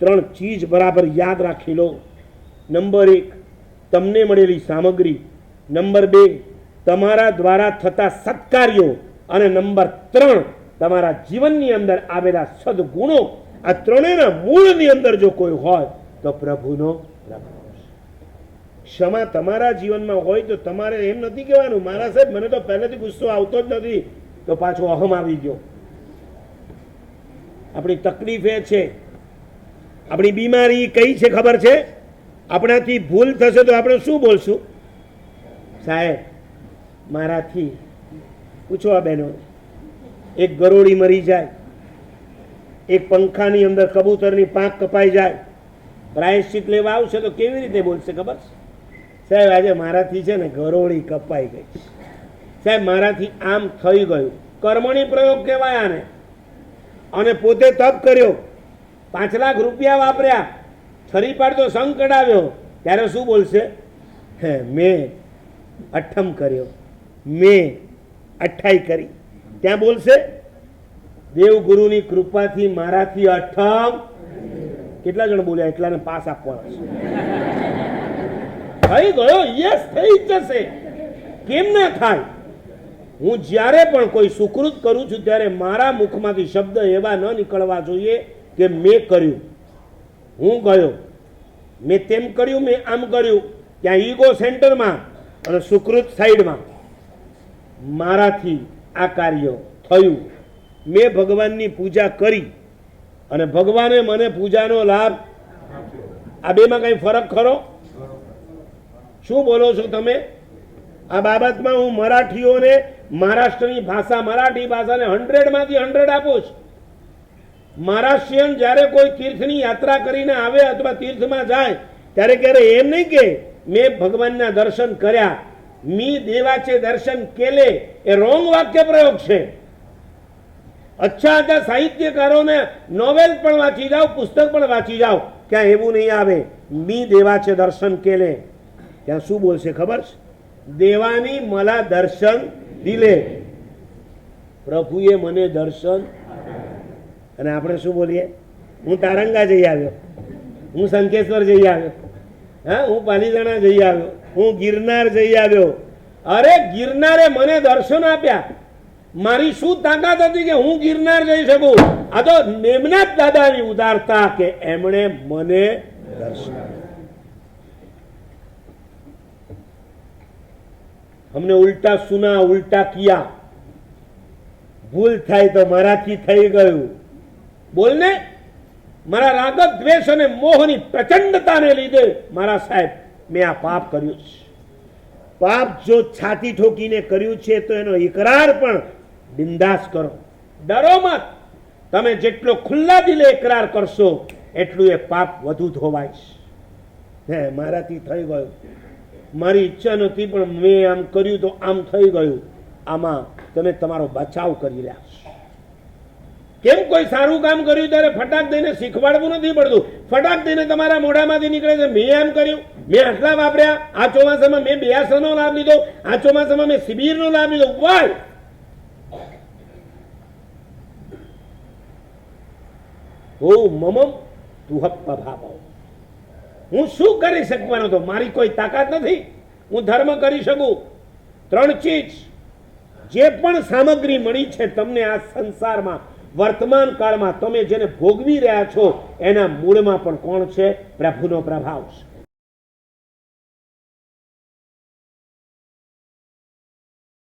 ત્રણ ચીજ બરાબર યાદ રાખી લો. નંબર 1 તમને મળેલી સામગ્રી, નંબર 2 તમારા દ્વારા થતા સત્કાર્યો, અને નંબર 3 તમારા જીવનની અંદર આવેલા સદગુણો. આ ત્રણેયના મૂળની અંદર જો કોઈ હોય તો પ્રભુનો પ્રભાવ. ક્ષમા તમારા જીવનમાં હોય તો તમારે એમ નથી કહેવાનું મારા સાહેબ મને તો પહેલેથી ગુસ્સો આવતો જ નથી, તો પાછો અહમ આવી ગયો. આપણી તકલીફ એ છે, આપણી બીમારી કઈ છે ખબર છે? આપણાથી ભૂલ થશે તો આપણે શું બોલશું? સાહેબ મારાથી, પૂછો આ બહેનો, એક ગરોળી મરી જાય, એક પંખાની અંદર કબૂતરની પાંખ કપાઈ જાય, પ્રાયશ્ચિત લેવા આવશે તો કેવી રીતે બોલશે ખબર છે? સાહેબ આજે મારાથી છે ને ગરોળી કપાઈ ગઈ, સાહેબ મારાથી આમ થઈ ગયું. કર્મણી પ્રયોગ કહેવાય આને. અને પોતે તપ કર્યો, 5 લાખ રૂપિયા વાપર્યા, છરી પાડતો સંગ કઢાવ્યો, ત્યારે શું બોલશે? હે મેં અઠમ કર્યો, મેં અઠ્ઠાઈ કરી. ત્યાં બોલશે દેવગુરુની કૃપાથી મારાથી અઠમ. કેટલા જણ બોલ્યા? એટલાને પાસ આપવાના છે. થઈ ગયો, યસ થઈ જશે. કેમ ના થાય? હું જ્યારે પણ કોઈ સુકૃત કરું છું ત્યારે મારા મુખમાંથી શબ્દ એવા ન નીકળવા જોઈએ કે મેં કર્યું, હું ગયો, મેં તેમ કર્યું, મેં આમ કર્યું. ત્યાં ઈગો સેન્ટરમાં અને સુકૃત સાઈડમાં મારાથી આ કાર્ય થયું, મેં ભગવાનની પૂજા કરી અને ભગવાને મને પૂજાનો લાભ. આ બેમાં કઈ ફરક ખરો? શું બોલો છો તમે? આ બાબતમાં હું મરાઠીઓને મહારાષ્ટ્રની ભાષા, મરાઠી ભાષાને 100 માંથી 100 આપું છું. મહારાષ્ટ્રીયન જ્યારે કોઈ તીર્થની યાત્રા કરીને આવે અથવા તીર્થમાં જાય ત્યારે ક્યારે એમ નહીં કે મેં ભગવાનના દર્શન કર્યા, મી દેવાચે દર્શન કેલે. એ રોંગ વાક્ય પ્રયોગ છે. અચ્છા સાહિત્યકારોને નોવેલ પણ વાંચી જાઓ, પુસ્તક પણ વાંચી જાઓ, ક્યાં એવું નહીં આવે મી દેવાચે દર્શન કેલે. ત્યાં શું બોલશે ખબર છે? દેવાની मला દર્શન દિલે. પ્રભુએ મને દર્શન. અને આપણે શું બોલીએ? હું તારંગા જઈ આવ્યો, હું શંકેશ્વર જઈ આવ્યો, હા હું પાલીતાણા જઈ આવ્યો, હું ગિરનાર જઈ આવ્યો. અરે ગિરનારે મને દર્શન આપ્યા. મારી શું તાકાત હતી કે હું ગિરનાર જઈ શકું? આ તો નેમનાથ દાદાની ઉદારતા કે એમણે મને દર્શન. हमने उल्टा सुना, उल्टा किया. भूल થાય તો મારાથી થઈ ગયું. બોલને, મારા રાગ દ્વેષ અને મોહની પ્રચંડતાને લીધે મારા સાહેબ મેં આ પાપ કર્યું છે. પાપ જો છાતી ઠોકીને કર્યું છે તો એનો ઇકરાર પણ બિંદાસ કરો, ડરો મત. તમે જેટલો ખુલ્લા દિલે ઇકરાર કરશો એટલું એ પાપ વધુ ધોવાય છે. હે મારાથી થઈ ગયું, મારી ઈચ્છા નથી પણ મેં આમ કર્યું તો આમ થઈ ગયું. આમાં તમે તમારો બચાવ કરી રહ્યા છો. કેમ કોઈ સારું કામ કર્યું ત્યારે ફટાક દઈને શીખવાડવું નથી પડતું. ફટાક દઈને તમારા મોઢામાંથી નીકળે છે મેં આમ કર્યું, મેં આટલા વાપર્યા, આ ચોમાસામાં મેં બેયાસનો લાભ લીધો, આ ચોમાસામાં મેં શિબિરનો લાભ લીધો. વાય ઓ મમ તુહપ્પા ભાવ. હું શું કરી શકવાનો હતો? મારી કોઈ તાકાત નથી. હું ધર્મ કરી શકું. 3 ચીજ જે પણ સામગ્રી મળી છે તમને આ સંસારમાં, વર્તમાન કાળમાં તમે જેને ભોગવી રહ્યા છો એના મૂળમાં પણ કોણ છે? પ્રભુનો પ્રભાવ છે.